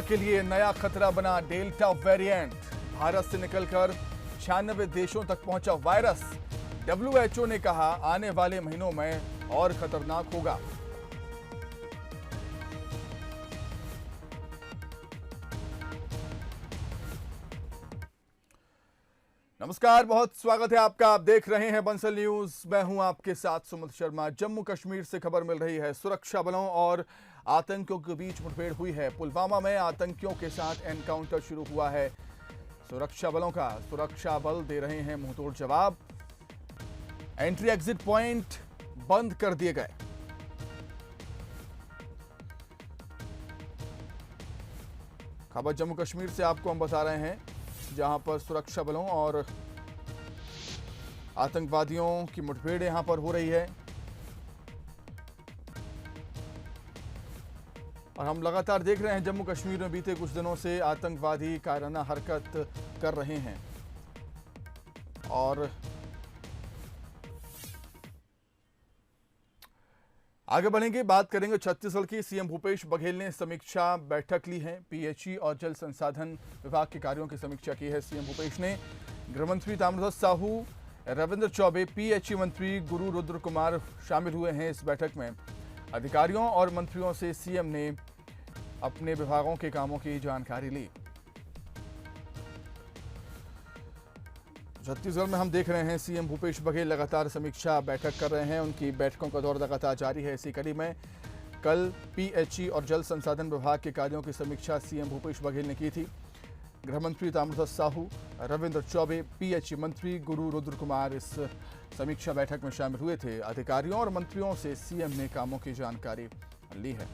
के लिए नया खतरा बना डेल्टा वेरिएंट। भारत से निकलकर 96 देशों तक पहुंचा वायरस। WHO ने कहा आने वाले महीनों में और खतरनाक होगा। नमस्कार, बहुत स्वागत है आपका। आप देख रहे हैं बंसल न्यूज। मैं हूं आपके साथ सुमित शर्मा। जम्मू कश्मीर से खबर मिल रही है, सुरक्षा बलों और आतंकियों के बीच मुठभेड़ हुई है। पुलवामा में आतंकियों के साथ एनकाउंटर शुरू हुआ है सुरक्षा बलों का। सुरक्षा बल दे रहे हैं मुंहतोड़ जवाब। एंट्री एग्जिट पॉइंट बंद कर दिए गए। खबर जम्मू कश्मीर से आपको हम बता रहे हैं, जहां पर सुरक्षा बलों और आतंकवादियों की मुठभेड़ यहां पर हो रही है और हम लगातार देख रहे हैं जम्मू कश्मीर में बीते कुछ दिनों से आतंकवादी कायराना हरकत कर रहे हैं। और आगे बढ़ेंगे, बात करेंगे छत्तीसगढ़ की। सीएम भूपेश बघेल ने समीक्षा बैठक ली है। पीएचई और जल संसाधन विभाग के कार्यों की समीक्षा की है सीएम भूपेश ने। गृह मंत्री ताम्रध्वज साहू, रविंद्र चौबे, पीएचई मंत्री गुरु रुद्र कुमार शामिल हुए हैं इस बैठक में। अधिकारियों और मंत्रियों से सीएम ने अपने विभागों के कामों की जानकारी ली। छत्तीसगढ़ में हम देख रहे हैं सीएम भूपेश बघेल लगातार समीक्षा बैठक कर रहे हैं। उनकी बैठकों का दौर लगातार जारी है। इसी कड़ी में कल पीएचई और जल संसाधन विभाग के कार्यों की समीक्षा सीएम भूपेश बघेल ने की थी। गृह मंत्री ताम्रध्वज साहू, रविंद्र चौबे, पीएचई मंत्री गुरु रुद्र कुमार इस समीक्षा बैठक में शामिल हुए थे। अधिकारियों और मंत्रियों से सीएम ने कामों की जानकारी ली है।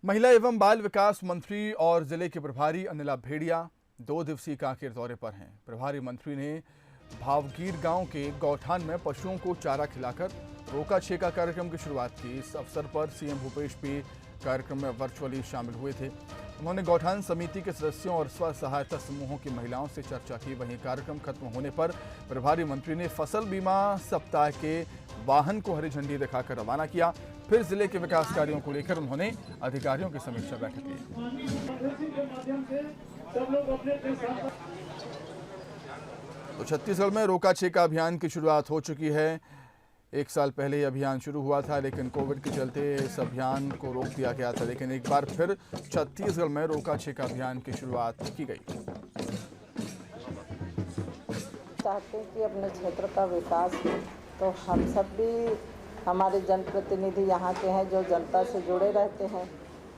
महिला एवं बाल विकास मंत्री और जिले के प्रभारी अनिला भेड़िया 2 दिवसीय कांकेर दौरे पर हैं। प्रभारी मंत्री ने भावगीर गांव के गौठान में पशुओं को चारा खिलाकर रोका छेका कार्यक्रम की शुरुआत की। इस अवसर पर सीएम भूपेश भी कार्यक्रम में वर्चुअली शामिल हुए थे। उन्होंने गौठान समिति के सदस्यों और स्व सहायता समूहों की महिलाओं से चर्चा की। वहीं कार्यक्रम खत्म होने पर प्रभारी मंत्री ने फसल बीमा सप्ताह के वाहन को हरी झंडी दिखाकर रवाना किया। फिर जिले के विकास कार्यों को लेकर उन्होंने अधिकारियों की समीक्षा बैठक ली। तो छत्तीसगढ़ में रोका छेका अभियान की शुरुआत हो चुकी है। 1 साल पहले ये अभियान शुरू हुआ था, लेकिन कोविड के चलते इस अभियान को रोक दिया गया था। लेकिन एक बार फिर छत्तीसगढ़ में रोका छेका अभियान की शुरुआत की गई। चाहते हैं कि अपने क्षेत्र का विकास हो, तो हम सब भी, हमारे जनप्रतिनिधि यहाँ के हैं जो जनता से जुड़े रहते हैं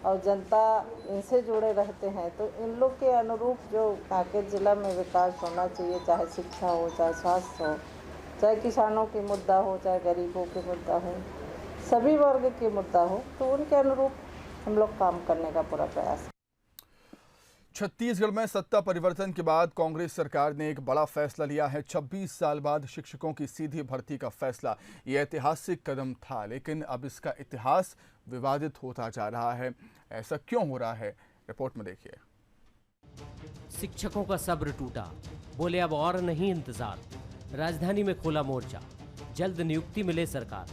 और जनता इनसे जुड़े रहते हैं, तो इन लोग के अनुरूप जो कांकेर जिला में विकास होना चाहिए, चाहे शिक्षा हो, चाहे स्वास्थ्य हो, चाहे किसानों की मुद्दा हो, चाहे गरीबों के मुद्दा हो, सभी वर्ग के मुद्दा हो, तो उनके अनुरूप हम लोग काम करने का पूरा प्रयास। छत्तीसगढ़ में सत्ता परिवर्तन के बाद कांग्रेस सरकार ने एक बड़ा फैसला लिया है। 26 साल बाद शिक्षकों की सीधी भर्ती का फैसला। यह ऐतिहासिक कदम था, लेकिन अब इसका इतिहास विवादित होता जा रहा है। ऐसा क्यों हो रहा है, रिपोर्ट में देखिए। शिक्षकों का सब्र टूटा, बोले अब और नहीं इंतजार। राजधानी में खोला मोर्चा, जल्द नियुक्ति मिले सरकार।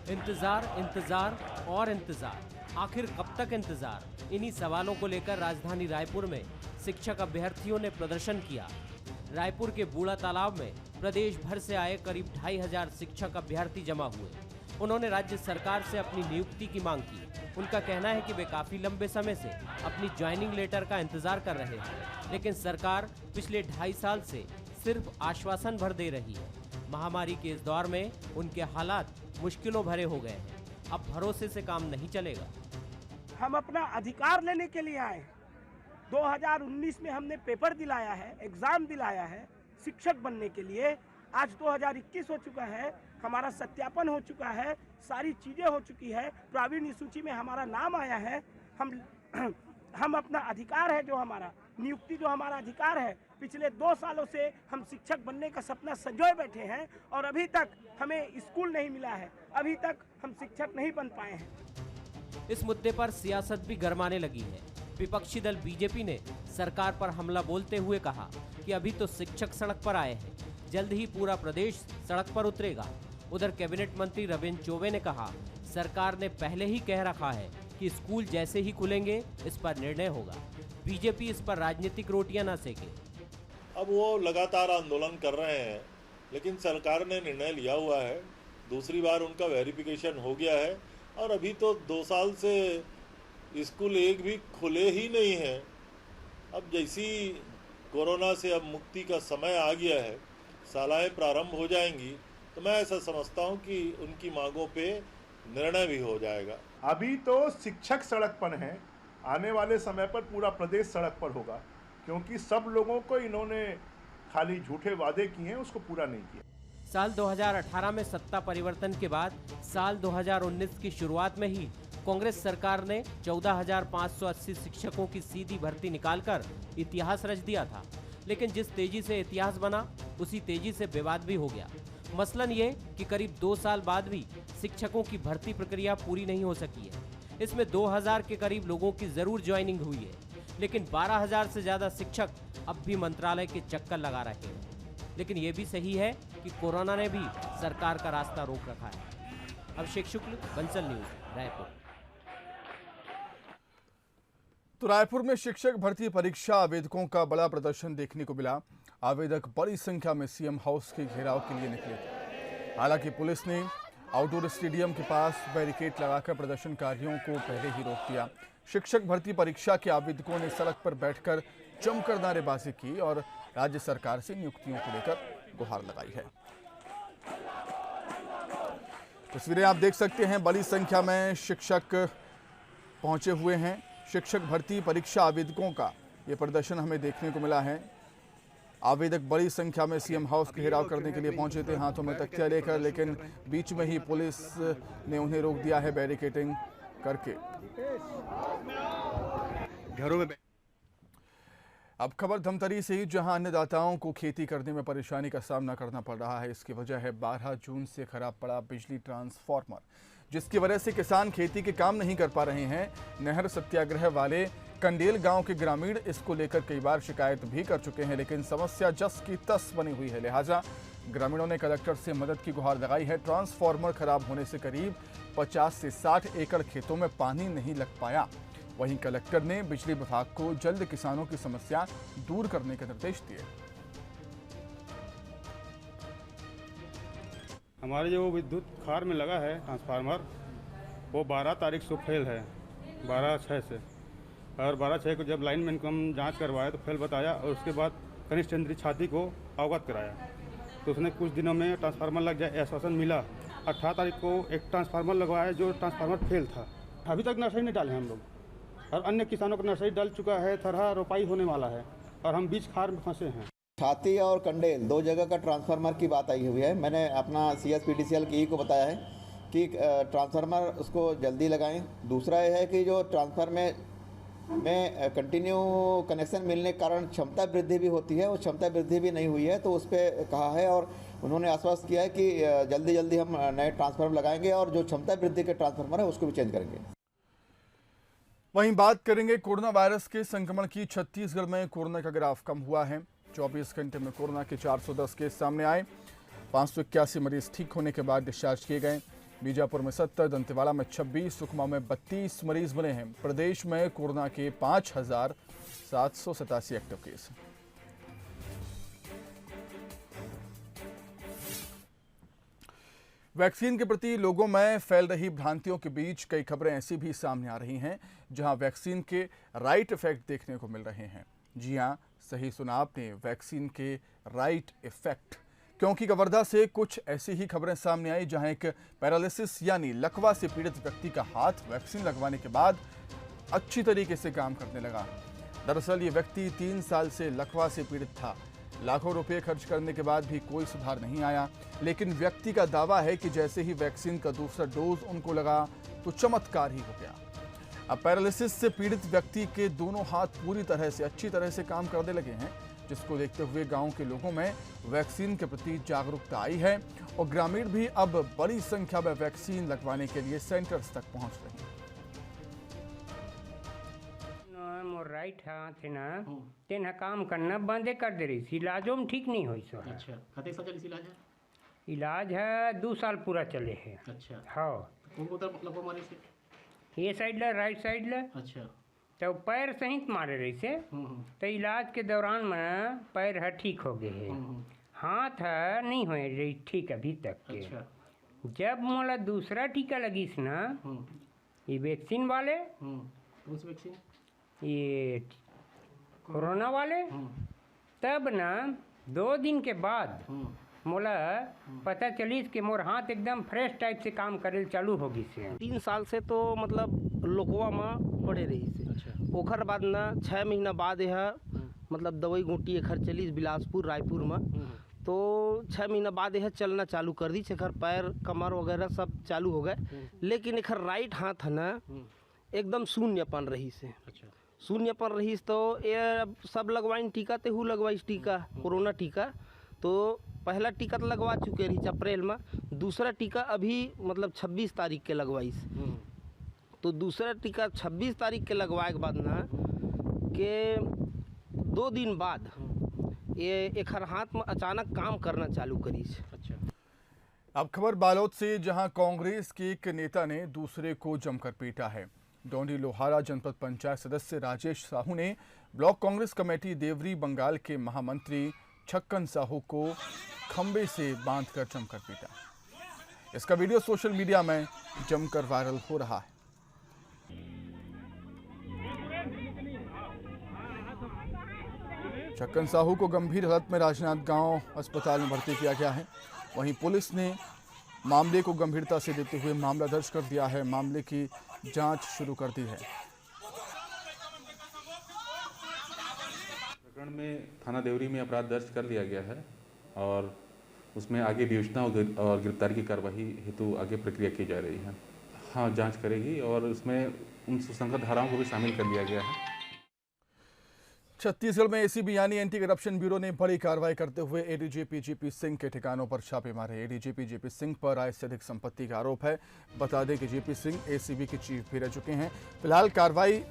इंतजार, इंतजार और इंतजार, आखिर कब तक इंतजार? इन्हीं सवालों को लेकर राजधानी रायपुर में शिक्षक अभ्यर्थियों ने प्रदर्शन किया। रायपुर के बूढ़ा तालाब में प्रदेश भर से आए करीब 2500 शिक्षक अभ्यर्थी जमा हुए। उन्होंने राज्य सरकार से अपनी नियुक्ति की मांग की। उनका कहना है कि वे काफी लंबे समय से अपनी ज्वाइनिंग लेटर का इंतजार कर रहे हैं, लेकिन सरकार पिछले 2.5 साल से सिर्फ आश्वासन भर दे रही है। महामारी के इस दौर में उनके हालात मुश्किलों भरे हो गए हैं। अब भरोसे से काम नहीं चलेगा। हम अपना अधिकार लेने के लिए आए। 2019 में हमने पेपर दिलाया है, एग्जाम दिलाया है शिक्षक बनने के लिए। आज 2021 हो चुका है, हमारा सत्यापन हो चुका है, सारी चीजें हो चुकी है, प्रावीण्य सूची में हमारा नाम आया है। हम अपना अधिकार है, जो हमारा नियुक्ति, जो हमारा अधिकार है, पिछले 2 सालों से हम शिक्षक बनने का सपना संजोए बैठे हैं और अभी तक हमें स्कूल नहीं मिला है, अभी तक हम शिक्षक नहीं बन पाए हैं। इस मुद्दे पर सियासत भी गरमाने लगी है। विपक्षी दल बीजेपी ने सरकार पर हमला बोलते हुए कहा कि अभी तो शिक्षक सड़क पर आए हैं, जल्द ही पूरा प्रदेश सड़क पर उतरेगा। उधर कैबिनेट मंत्री रविंद्र चौबे ने कहा, सरकार ने पहले ही कह रखा है कि स्कूल जैसे ही खुलेंगे इस पर निर्णय होगा। बीजेपी इस पर राजनीतिक रोटियां न सेके। अब वो लगातार आंदोलन कर रहे हैं, लेकिन सरकार ने निर्णय लिया हुआ है, दूसरी बार उनका वेरिफिकेशन हो गया है और अभी तो 2 साल से स्कूल एक भी खुले ही नहीं है। अब जैसी कोरोना से अब मुक्ति का समय आ गया है, शालाएं प्रारंभ हो जाएंगी, तो मैं ऐसा समझता हूं कि उनकी मांगों पे निर्णय भी हो जाएगा। अभी तो शिक्षक सड़क पर हैं, आने वाले समय पर पूरा प्रदेश सड़क पर होगा, क्योंकि सब लोगों को इन्होंने खाली झूठे वादे किए हैं, उसको पूरा नहीं किया। साल 2018 में सत्ता परिवर्तन के बाद साल 2019 की शुरुआत में ही कांग्रेस सरकार ने 14,580 शिक्षकों की सीधी भर्ती निकालकर इतिहास रच दिया था। लेकिन जिस तेजी से इतिहास बना, उसी तेजी से विवाद भी हो गया। मसलन ये कि करीब 2 साल बाद भी शिक्षकों की भर्ती प्रक्रिया पूरी नहीं हो सकी है। इसमें 2000 के करीब लोगों की जरूर ज्वाइनिंग हुई है, लेकिन 12,000 से ज्यादा शिक्षक अब भी मंत्रालय के चक्कर लगा रहे हैं। लेकिन ये भी सही है कि कोरोना ने भी सरकार का रास्ता रोक रखा है। अभिषेक शुक्ल, बंसल न्यूज, रायपुर। तो रायपुर में शिक्षक भर्ती परीक्षा आवेदकों का बड़ा प्रदर्शन देखने को मिला। आवेदक बड़ी संख्या में सीएम हाउस के घेराव के लिए निकले थे। हालांकि पुलिस ने आउटडोर स्टेडियम के पास बैरिकेड लगाकर प्रदर्शनकारियों को पहले ही रोक दिया। शिक्षक भर्ती परीक्षा के आवेदकों ने सड़क पर बैठकर जमकर नारेबाजी की और राज्य सरकार से नियुक्तियों को लेकर गुहार लगाई है। तस्वीरें आप देख सकते हैं, बड़ी संख्या में शिक्षक पहुंचे हुए हैं। शिक्षक भर्ती परीक्षा आवेदकों का ये प्रदर्शन हमें देखने को मिला है। आवेदक बड़ी संख्या में सीएम हाउस के घेराव करने के लिए पहुंचे थे, हाथों में तख्तियां लेकर, लेकिन बीच में ही पुलिस ने उन्हें रोक दिया है बैरिकेडिंग करके। घरों में अब खबर धमतरी से, जहां अन्नदाताओं को खेती करने में परेशानी का सामना करना पड़ रहा है। इसकी वजह है 12 जून से खराब पड़ा बिजली ट्रांसफार्मर, जिसकी वजह से किसान खेती के काम नहीं कर पा रहे हैं। नहर सत्याग्रह वाले कंडेल गांव के ग्रामीण इसको लेकर कई बार शिकायत भी कर चुके हैं, लेकिन समस्या जस की तस बनी हुई है। लिहाजा ग्रामीणों ने कलेक्टर से मदद की गुहार लगाई है। ट्रांसफार्मर खराब होने से करीब 50 से 60 एकड़ खेतों में पानी नहीं लग पाया। वहीं कलेक्टर ने बिजली विभाग को जल्द किसानों की समस्या दूर करने के निर्देश दिए। हमारे जो विद्युत खार में लगा है ट्रांसफार्मर, वो 12 तारीख से फेल है, 12/6 से। और 12/6 को जब लाइनमैन को हम जांच करवाए तो फेल बताया, और उसके बाद कनिष्ठ केंद्रीय छाती को अवगत कराया तो उसने कुछ दिनों में ट्रांसफार्मर लग जाए आश्वासन मिला। 18 तारीख को एक ट्रांसफार्मर लगवाया जो ट्रांसफार्मर फेल था। अभी तक नर्सरी नहीं डाले हम लोग, और अन्य किसानों को नर्सरी डल चुका है, थरहा रोपाई होने वाला है, और हम बीच खार में फंसे हैं। छाती और कंडेल 2 जगह का ट्रांसफार्मर की बात आई हुई है। मैंने अपना CSPDCL की को बताया है कि ट्रांसफार्मर उसको जल्दी लगाएं। दूसरा यह है कि जो ट्रांसफार्मर में कंटिन्यू कनेक्शन मिलने के कारण क्षमता वृद्धि भी होती है, वो क्षमता वृद्धि भी नहीं हुई है, तो उस पर कहा है और उन्होंने आश्वस्त किया है कि जल्दी जल्दी हम नए ट्रांसफार्मर लगाएंगे और जो क्षमता वृद्धि के ट्रांसफार्मर है उसको भी चेंज करेंगे। वहीं बात करेंगे कोरोना वायरस के संक्रमण की। छत्तीसगढ़ में कोरोना का ग्राफ कम हुआ है। 24 घंटे में कोरोना के 410 केस सामने आए। 581 मरीज ठीक होने के बाद डिस्चार्ज किए गए। बीजापुर में 70, दंतेवाड़ा में 26, सुकमा में 32 मरीज मिले हैं। प्रदेश में कोरोना के 5,787 एक्टिव केस। वैक्सीन के प्रति लोगों में फैल रही भ्रांतियों के बीच कई खबरें ऐसी भी सामने आ रही हैं जहां वैक्सीन के राइट इफेक्ट देखने को मिल रहे हैं। जी हां, सही सुना आपने, वैक्सीन के राइट इफेक्ट। क्योंकि कवर्धा से कुछ ऐसी ही खबरें सामने आई जहां एक पैरालिसिस यानी लकवा से पीड़ित व्यक्ति का हाथ वैक्सीन लगवाने के बाद अच्छी तरीके से काम करने लगा। दरअसल ये व्यक्ति 3 साल से लकवा से पीड़ित था। लाखों रुपए खर्च करने के बाद भी कोई सुधार नहीं आया, लेकिन व्यक्ति का दावा है कि जैसे ही वैक्सीन का दूसरा डोज उनको लगा तो चमत्कार ही हो गया। अब पैरालिसिस से पीड़ित व्यक्ति के दोनों हाथ पूरी तरह से अच्छी तरह से काम करने लगे हैं, जिसको देखते हुए गांव के लोगों में वैक्सीन के प्रति जागरूकता आई है और ग्रामीण भी अब बड़ी संख्या में वैक्सीन लगवाने के लिए सेंटर्स तक पहुंच रहे हैं। राइट हाथ है ना तेन काम करना बंदे कर दे रही, इलाजों में ठीक नहीं हुई सो है। अच्छा, कते साल चली इलाज है? इलाज है 2 साल पूरा चले है। अच्छा, हाँ कौन को मतलब मारे से? ये साइड ला राइट साइड ला। अच्छा, तो पैर सहित मारे रही से। तो इलाज के दौरान में पैर है ठीक हो गए है, हाथ है नहीं हो रही ठीक अभी तक के। अच्छा, जब मोला दूसरा टीका लगीस ना ये वैक्सीन वाले, कौन सी वैक्सीन? ये कोरोना वाले, तब ना 2 दिन के बाद मोला पता चलीस कि मोर हाथ एकदम फ्रेश टाइप से काम करे चालू होगी से। 3 साल से तो मतलब लोकवा में पड़े रही से। अच्छा, ओखर बाद ना 6 महीना बाद यह मतलब दवाई गोटी एखर चली बिलासपुर रायपुर में। तो 6 महीना बाद यह चलना चालू कर दी, एखर पैर कमर वगैरह सब चालू हो गए। लेकिन एखर राइट हाथ है ना एकदम शून्यपन रही से। अच्छा, शून्यपन रही तो ये सब लगवाइन टीका, तेहू लगवाइस टीका कोरोना टीका। तो पहला टीका तो लगवा चुके रही अप्रैल में, दूसरा टीका अभी मतलब 26 तारीख के लगवाइस। तो दूसरा टीका 26 तारीख के लगवाए के बाद ना के 2 दिन बाद ये एक हाथ में अचानक काम करना चालू करीस। अच्छा। अब खबर बालोद से, जहां कांग्रेस के एक नेता ने दूसरे को जमकर पीटा है। डोंडी लोहारा जनपद पंचायत सदस्य राजेश साहू ने ब्लॉक कांग्रेस कमेटी देवरी बंगाल के महामंत्री छक्कन साहू को खंबे से बांधकर जमकर पीटा। इसका वीडियो सोशल मीडिया में जमकर वायरल हो रहा है। छक्कन साहू को गंभीर हालत में राजनांद गांव अस्पताल में भर्ती किया गया है। वहीं पुलिस ने मामले को गंभीरता से लेते हुए मामला दर्ज कर दिया है, मामले की जांच शुरू कर दी है। प्रकरण में थाना देवरी में अपराध दर्ज कर लिया गया है और उसमें आगे विवेचना और गिरफ्तारी की कार्रवाई हेतु आगे प्रक्रिया की जा रही है। हाँ, जांच करेगी और उसमें उन सुसंगत धाराओं को भी शामिल कर लिया गया है। छत्तीसगढ़ में एसीबी यानी एंटी करप्शन ब्यूरो ने बड़ी कार्रवाई करते हुए एडीजीपी जीपी सिंह के ठिकानों पर छापे मारे। एडीजीपी जीपी सिंह पर आय से अधिक संपत्ति का आरोप है। बता दें कि जीपी सिंह एसीबी के चीफ भी रह चुके हैं। फिलहाल कार्रवाई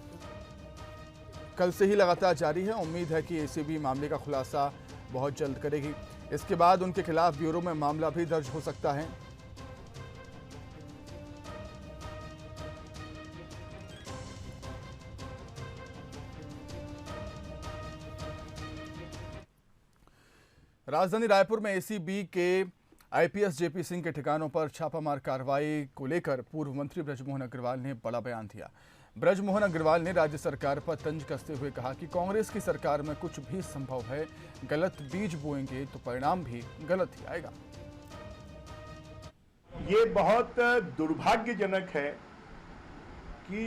कल से ही लगातार जारी है। उम्मीद है कि एसीबी मामले का खुलासा बहुत जल्द करेगी। इसके बाद उनके खिलाफ ब्यूरो में मामला भी दर्ज हो सकता है। राजधानी रायपुर में एसीबी के आईपीएस जेपी सिंह के ठिकानों पर छापामार कार्रवाई को लेकर पूर्व मंत्री बृजमोहन अग्रवाल ने बड़ा बयान दिया। बृजमोहन अग्रवाल ने राज्य सरकार पर तंज कसते हुए कहा कि कांग्रेस की सरकार में कुछ भी संभव है, गलत बीज बोएंगे तो परिणाम भी गलत ही आएगा। ये बहुत दुर्भाग्यजनक है कि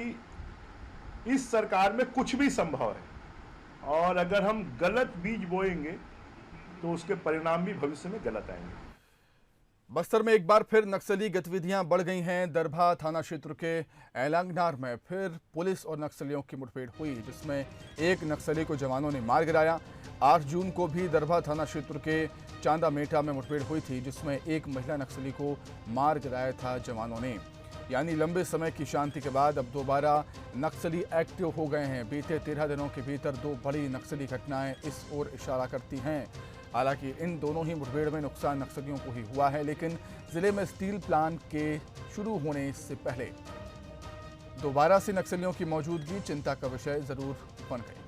इस सरकार में कुछ भी संभव है और अगर हम गलत बीज बोएंगे तो उसके परिणाम भी भविष्य में गलत आएंगे। बस्तर में एक बार फिर नक्सली गतिविधियां बढ़ गई हैं। दरभा थाना क्षेत्र के एलांगनार में फिर पुलिस और नक्सलियों की मुठभेड़ हुई, जिसमें एक नक्सली को जवानों ने मार गिराया। 8 जून को भी दरभा थाना क्षेत्र के चांदा मेटा में मुठभेड़ हुई थी, जिसमें एक महिला नक्सली को मार गिराया था जवानों ने। यानी लंबे समय की शांति के बाद अब दोबारा नक्सली एक्टिव हो गए हैं। बीते 13 दिनों के भीतर 2 बड़ी नक्सली घटनाएं इस ओर इशारा करती हैं। हालांकि इन दोनों ही मुठभेड़ में नुकसान नक्सलियों को ही हुआ है, लेकिन जिले में स्टील प्लांट के शुरू होने से पहले दोबारा से नक्सलियों की मौजूदगी चिंता का विषय जरूर बन गई।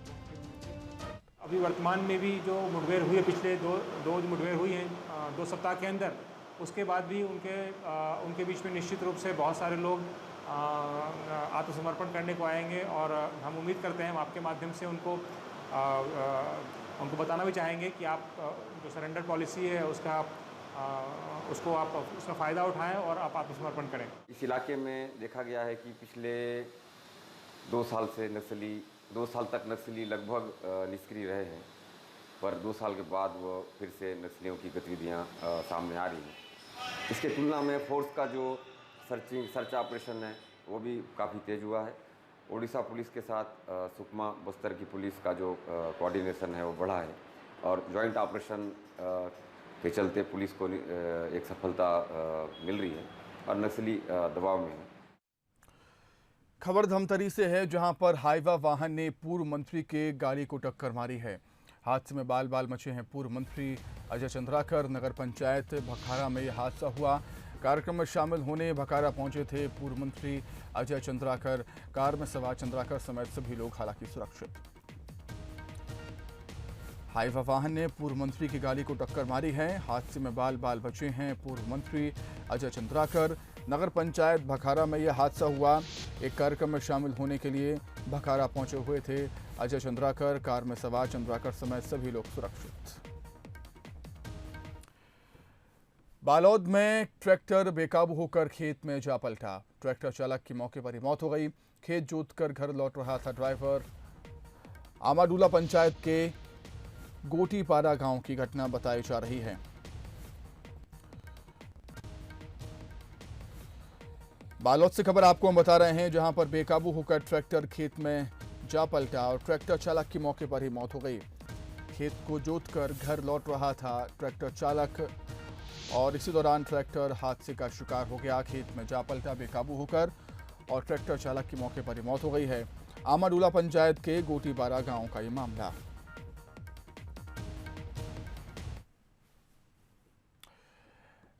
अभी वर्तमान में भी जो मुठभेड़ हुई है, पिछले दो मुठभेड़ हुई हैं 2 सप्ताह के अंदर, उसके बाद भी उनके बीच में निश्चित रूप से बहुत सारे लोग आत्मसमर्पण करने को आएंगे और हम उम्मीद करते हैं हम आपके माध्यम से उनको बताना भी चाहेंगे कि आप जो सरेंडर पॉलिसी है उसका फ़ायदा उठाएं और आप आत्मसमर्पण करें। इस इलाके में देखा गया है कि पिछले 2 साल तक नक्सली लगभग निष्क्रिय रहे हैं, पर 2 साल के बाद वो फिर से नक्सलियों की गतिविधियां सामने आ रही हैं। इसके तुलना में फोर्स का जो सर्च ऑपरेशन है वो भी काफ़ी तेज़ हुआ है। उड़ीसा पुलिस के साथ सुकमा बस्तर की पुलिस का जो कोऑर्डिनेशन है वो बढ़ा है और जॉइंट ऑपरेशन के चलते पुलिस को एक सफलता मिल रही है और नक्सली दबाव में है। खबर धमतरी से है, जहां पर हाईवा वाहन ने पूर्व मंत्री के गाड़ी को टक्कर मारी है। हादसे में बाल बाल मचे हैं। पूर्व मंत्री अजय चंद्राकर नगर पंचायत भखारा में यह हादसा हुआ। कार्यक्रम में शामिल होने भखारा पहुंचे थे पूर्व मंत्री अजय चंद्राकर। कार में सवार चंद्राकर समेत सभी लोग हालांकि सुरक्षित। हाईवा वाहन ने पूर्व मंत्री की गाड़ी को टक्कर मारी है। हादसे में बाल बाल बचे हैं पूर्व मंत्री अजय चंद्राकर। नगर पंचायत भखारा में यह हादसा हुआ। एक कार्यक्रम में शामिल होने के लिए भखारा पहुंचे हुए थे अजय चंद्राकर। कार में सवार चंद्राकर समेत सभी लोग सुरक्षित। बालोद में ट्रैक्टर बेकाबू होकर खेत में जा पलटा। ट्रैक्टर चालक की मौके पर ही मौत हो गई। खेत जोतकर घर लौट रहा था ड्राइवर। आमाडूला पंचायत के गोटीपाड़ा गांव की घटना बताई जा रही है। बालोद से खबर आपको हम बता रहे हैं, जहां पर बेकाबू होकर ट्रैक्टर खेत में जा पलटा और ट्रैक्टर चालक की मौके पर ही मौत हो गई। खेत को जोतकर घर लौट रहा था ट्रैक्टर चालक और इसी दौरान ट्रैक्टर हादसे का शिकार हो गया। खेत में जा पलटा बेकाबू होकर और ट्रैक्टर चालक की मौके पर ही मौत हो गई है। आमाडूला पंचायत के गोटीपाड़ा गांव का ये मामला।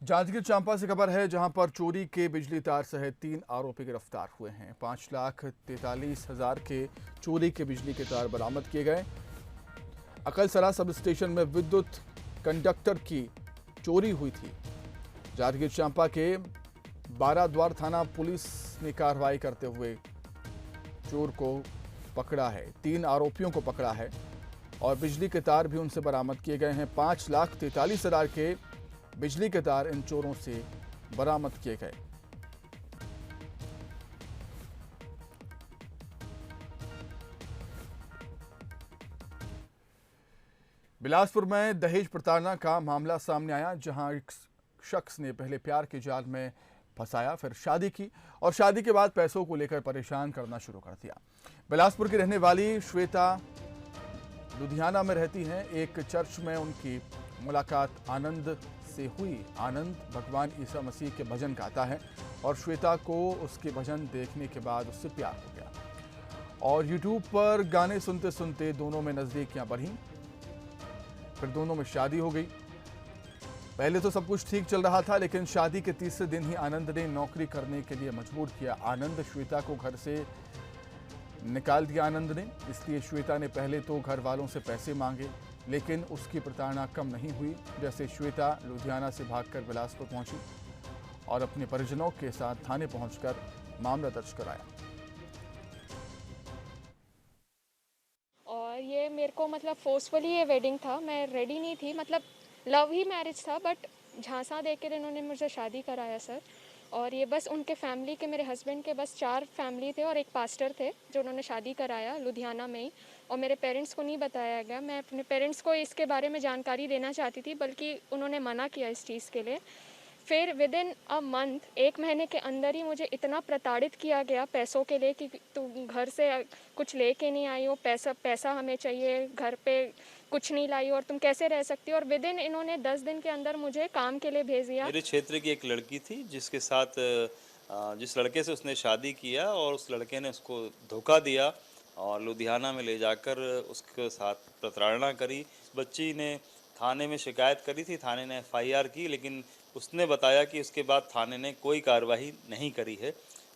जांजगीर चांपा से खबर है, जहां पर चोरी के बिजली तार सहित 3 आरोपी गिरफ्तार हुए हैं। 5,43,000 के चोरी के बिजली के तार बरामद किए गए। अकलसरा सब स्टेशन में विद्युत कंडक्टर की चोरी हुई थी। जांजगीर चांपा के बाराद्वार थाना पुलिस ने कार्रवाई करते हुए चोर को पकड़ा है। 3 आरोपियों को पकड़ा है और बिजली के तार भी उनसे बरामद किए गए हैं। 5,43,000 के बिजली के तार इन चोरों से बरामद किए गए। बिलासपुर में दहेज प्रताड़ना का मामला सामने आया, जहां एक शख्स ने पहले प्यार के जाल में फंसाया, फिर शादी की और शादी के बाद पैसों को लेकर परेशान करना शुरू कर दिया। बिलासपुर की रहने वाली श्वेता लुधियाना में रहती हैं। एक चर्च में उनकी मुलाकात आनंद से हुई। आनंद भगवान ईसा मसीह के भजन गाता है और श्वेता को उसके भजन देखने के बाद उससे प्यार हो गया और यूट्यूब पर गाने सुनते सुनते दोनों में नजदीकियां बढ़ीं। फिर दोनों में शादी हो गई। पहले तो सब कुछ ठीक चल रहा था, लेकिन शादी के तीसरे दिन ही आनंद ने नौकरी करने के लिए मजबूर किया। आनंद श्वेता को घर से निकाल दिया आनंद ने, इसलिए श्वेता ने पहले तो घर वालों से पैसे मांगे, लेकिन उसकी प्रताड़ना कम नहीं हुई। जैसे श्वेता लुधियाना से भागकर बिलासपुर पहुंची और अपने परिजनों के साथ थाने पहुंचकर मामला दर्ज कराया। और ये मेरे को मतलब फोर्सफुली ये वेडिंग था, मैं रेडी नहीं थी, मतलब लव ही मैरिज था, बट झांसा देकर इन्होंने मुझे शादी कराया सर। और ये बस उनके फैमिली के, मेरे हस्बैंड के बस 4 फैमिली थे और एक पास्टर थे जो उन्होंने शादी कराया लुधियाना में ही, और मेरे पेरेंट्स को नहीं बताया गया। मैं अपने पेरेंट्स को इसके बारे में जानकारी देना चाहती थी, बल्कि उन्होंने मना किया इस चीज़ के लिए। फिर विद इन अ मंथ, 1 महीने के अंदर ही मुझे इतना प्रताड़ित किया गया पैसों के लिए कि तू घर से कुछ लेके नहीं आई हो, पैसा हमें चाहिए, घर पे कुछ नहीं लाई और तुम कैसे रह सकती हो। और विद इन इन्होंने 10 दिन के अंदर मुझे काम के लिए भेज दिया। मेरे क्षेत्र की एक लड़की थी जिसके साथ जिस लड़के से उसने शादी किया और उस लड़के ने उसको धोखा दिया और लुधियाना में ले जाकर उसके साथ प्रताड़ना करी। बच्ची ने थाने में शिकायत करी थी, थाने ने FIR की, लेकिन उसने बताया कि उसके बाद थाने ने कोई कार्रवाई नहीं करी है।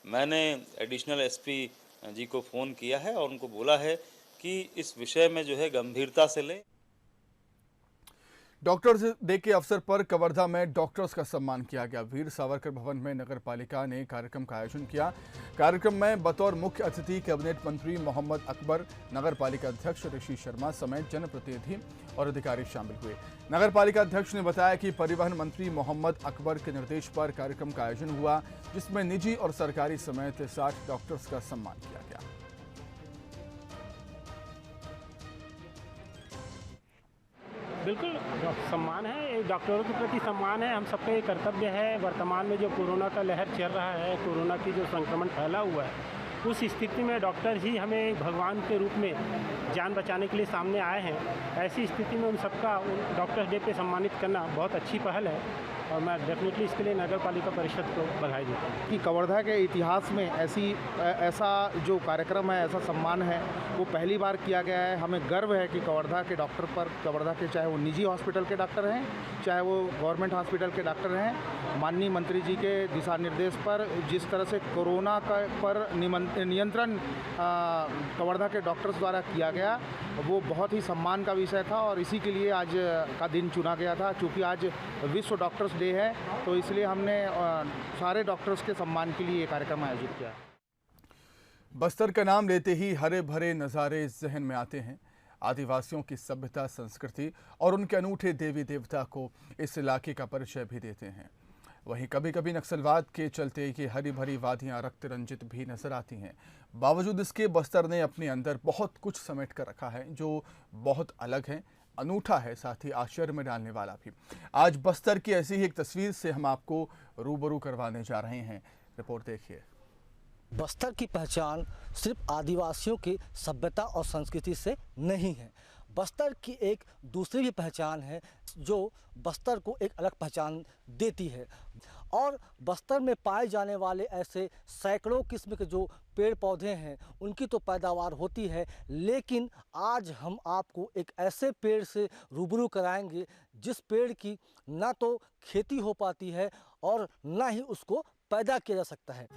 मैंने एडिशनल SP जी को फ़ोन किया है और उनको बोला है कि इस विषय में जो है गंभीरता से लें। डॉक्टर्स डे के अवसर पर कवर्धा में डॉक्टर्स का सम्मान किया गया। वीर सावरकर भवन में नगर पालिका ने कार्यक्रम का आयोजन किया। कार्यक्रम में बतौर मुख्य अतिथि कैबिनेट मंत्री मोहम्मद अकबर, नगर पालिका अध्यक्ष ऋषि शर्मा समेत जनप्रतिनिधि और अधिकारी शामिल हुए। नगर पालिका अध्यक्ष ने बताया कि परिवहन मंत्री मोहम्मद अकबर के निर्देश पर कार्यक्रम का आयोजन हुआ, जिसमें निजी और सरकारी समेत 60 डॉक्टर्स का सम्मान किया गया। बिल्कुल सम्मान है, डॉक्टरों के प्रति सम्मान है, हम सबका ये कर्तव्य है। वर्तमान में जो कोरोना का लहर चल रहा है, कोरोना की जो संक्रमण फैला हुआ है, उस स्थिति में डॉक्टर ही हमें भगवान के रूप में जान बचाने के लिए सामने आए हैं। ऐसी स्थिति में उन सबका डॉक्टर्स डे पे सम्मानित करना बहुत अच्छी पहल है और मैं डेफिनेटली इसके लिए नगर पालिका परिषद को बधाई देता हूँ कि कवर्धा के इतिहास में ऐसा जो कार्यक्रम है, ऐसा सम्मान है, वो पहली बार किया गया है। हमें गर्व है कि कवर्धा के डॉक्टर पर, कवर्धा के चाहे वो निजी हॉस्पिटल के डॉक्टर हैं, चाहे वो गवर्नमेंट हॉस्पिटल के डॉक्टर हैं, माननीय मंत्री जी के दिशा निर्देश पर जिस तरह से कोरोना पर नियंत्रण कवर्धा के डॉक्टर्स द्वारा किया गया, वो बहुत ही सम्मान का विषय था और इसी के लिए आज का दिन चुना गया था। चूँकि आज विश्व डॉक्टर्स डे है तो इसलिए हमने सारे डॉक्टर्स के सम्मान के लिए ये कार्यक्रम आयोजित किया। बस्तर का नाम लेते ही हरे भरे नज़ारे जहन में आते हैं। आदिवासियों की सभ्यता, संस्कृति और उनके अनूठे देवी देवता को इस इलाके का परिचय भी देते हैं। वहीं कभी कभी नक्सलवाद के चलते ये हरी भरी वादियाँ रक्त रंजित भी नजर आती हैं। बावजूद इसके बस्तर ने अपने अंदर बहुत कुछ समेट कर रखा है जो बहुत अलग है, अनूठा है, साथ ही आश्चर्य में डालने वाला भी। आज बस्तर की ऐसी ही एक तस्वीर से हम आपको रूबरू करवाने जा रहे हैं। रिपोर्ट देखिए। बस्तर की पहचान सिर्फ आदिवासियों की सभ्यता और संस्कृति से नहीं है। बस्तर की एक दूसरी भी पहचान है जो बस्तर को एक अलग पहचान देती है। और बस्तर में पाए जाने वाले ऐसे सैकड़ों किस्म के जो पेड़ पौधे हैं उनकी तो पैदावार होती है, लेकिन आज हम आपको एक ऐसे पेड़ से रूबरू कराएंगे जिस पेड़ की ना तो खेती हो पाती है और ना ही उसको पैदा किया जा सकता है।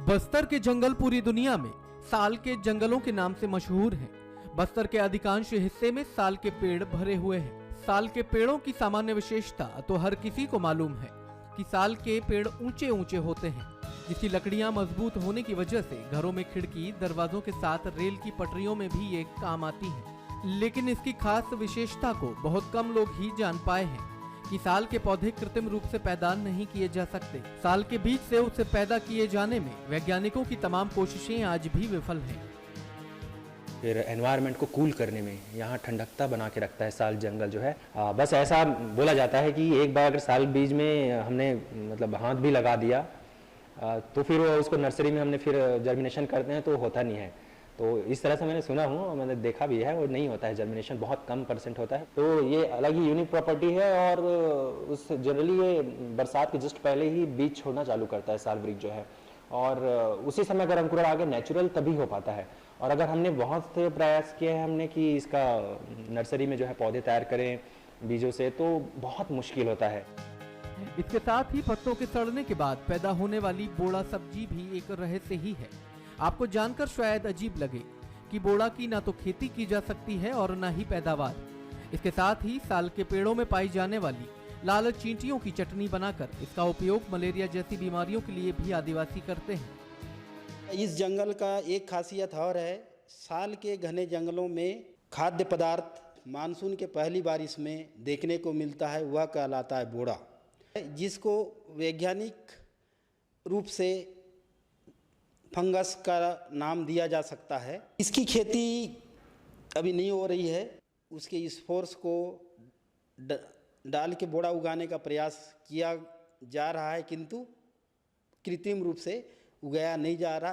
बस्तर के जंगल पूरी दुनिया में साल के जंगलों के नाम से मशहूर हैं। बस्तर के अधिकांश हिस्से में साल के पेड़ भरे हुए हैं। साल के पेड़ों की सामान्य विशेषता तो हर किसी को मालूम है कि साल के पेड़ ऊंचे ऊंचे होते हैं, जिसकी लकड़ियां मजबूत होने की वजह से घरों में खिड़की दरवाजों के साथ रेल की पटरियों में भी ये काम आती हैं। लेकिन इसकी खास विशेषता को बहुत कम लोग ही जान पाए हैं कि साल के पौधे कृत्रिम रूप से पैदा नहीं किए जा सकते। साल के बीज से उसे पैदा किए जाने में वैज्ञानिकों की तमाम कोशिशें आज भी विफल हैं। फिर एनवायरनमेंट को कूल करने में यहाँ ठंडकता बना के रखता है साल जंगल जो है। बस ऐसा बोला जाता है कि एक बार अगर साल बीज में हमने मतलब हाथ भी लगा दिया तो फिर उसको नर्सरी में हमने फिर जर्मिनेशन करते हैं तो होता नहीं है। तो इस तरह से मैंने सुना हूँ और मैंने देखा भी है, और नहीं होता है जर्मिनेशन, बहुत कम % होता है। तो ये अलग ही यूनिक प्रॉपर्टी है और उस जनरली ये बरसात के जस्ट पहले ही बीज छोड़ना चालू करता है साल वृक्ष जो है, और उसी समय अगर अंकुरण आगे नेचुरल तभी हो पाता है। और अगर हमने बहुत प्रयास किए हैं हमने कि इसका नर्सरी में जो है पौधे तैयार करें बीजों से, तो बहुत मुश्किल होता है। इसके साथ ही पत्तों के सड़ने के बाद पैदा होने वाली बोड़ा सब्जी भी एक रहस्य ही है। आपको जानकर शायद अजीब लगे कि बोड़ा की ना तो खेती की जा सकती है और ना ही पैदावार। इसके साथ ही साल के पेड़ों में पाई जाने वाली लाल चींटियों की चटनी बनाकर इसका उपयोग मलेरिया जैसी बीमारियों के लिए भी आदिवासी करते हैं। इस जंगल का एक खासियत और है, साल के घने जंगलों में खाद्य पदार्थ मानसून के पहली बारिश में देखने को मिलता है, वह कहलाता है बोड़ा, जिसको वैज्ञानिक रूप से फंगस का नाम दिया जा सकता है। इसकी खेती अभी नहीं हो रही है, उसके स्पोर्स को डाल के बोड़ा उगाने का प्रयास किया जा रहा है, किंतु कृत्रिम रूप से उगाया नहीं जा रहा।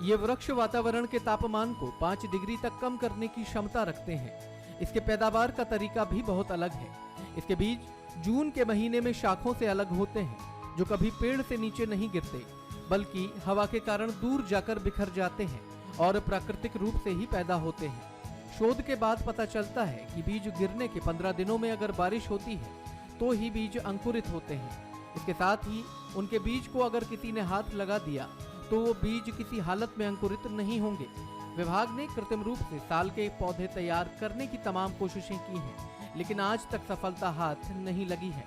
ये वृक्ष वातावरण के तापमान को 5 डिग्री तक कम करने की क्षमता रखते हैं। इसके पैदावार का तरीका भी बहुत अलग है। इसके बीज जून के महीने में शाखों से अलग होते हैं, जो कभी पेड़ से नीचे नहीं गिरते बल्कि हवा के कारण दूर जाकर बिखर जाते हैं और प्राकृतिक रूप से ही पैदा होते हैं। शोध के बाद पता चलता है कि बीज गिरने के 15 दिनों में अगर बारिश होती है तो ही बीज अंकुरित होते हैं। इसके साथ ही उनके बीज को अगर किसी ने हाथ लगा दिया तो वो बीज किसी हालत में अंकुरित नहीं होंगे। विभाग ने कृत्रिम रूप से साल के पौधे तैयार करने की तमाम कोशिशें की हैं, लेकिन आज तक सफलता हाथ नहीं लगी है।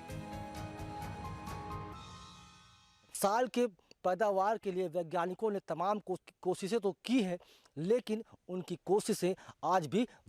साल के पैदावार के लिए वैज्ञानिकों ने तमाम कोशिशें तो की हैं, लेकिन उनकी कोशिशें आज भी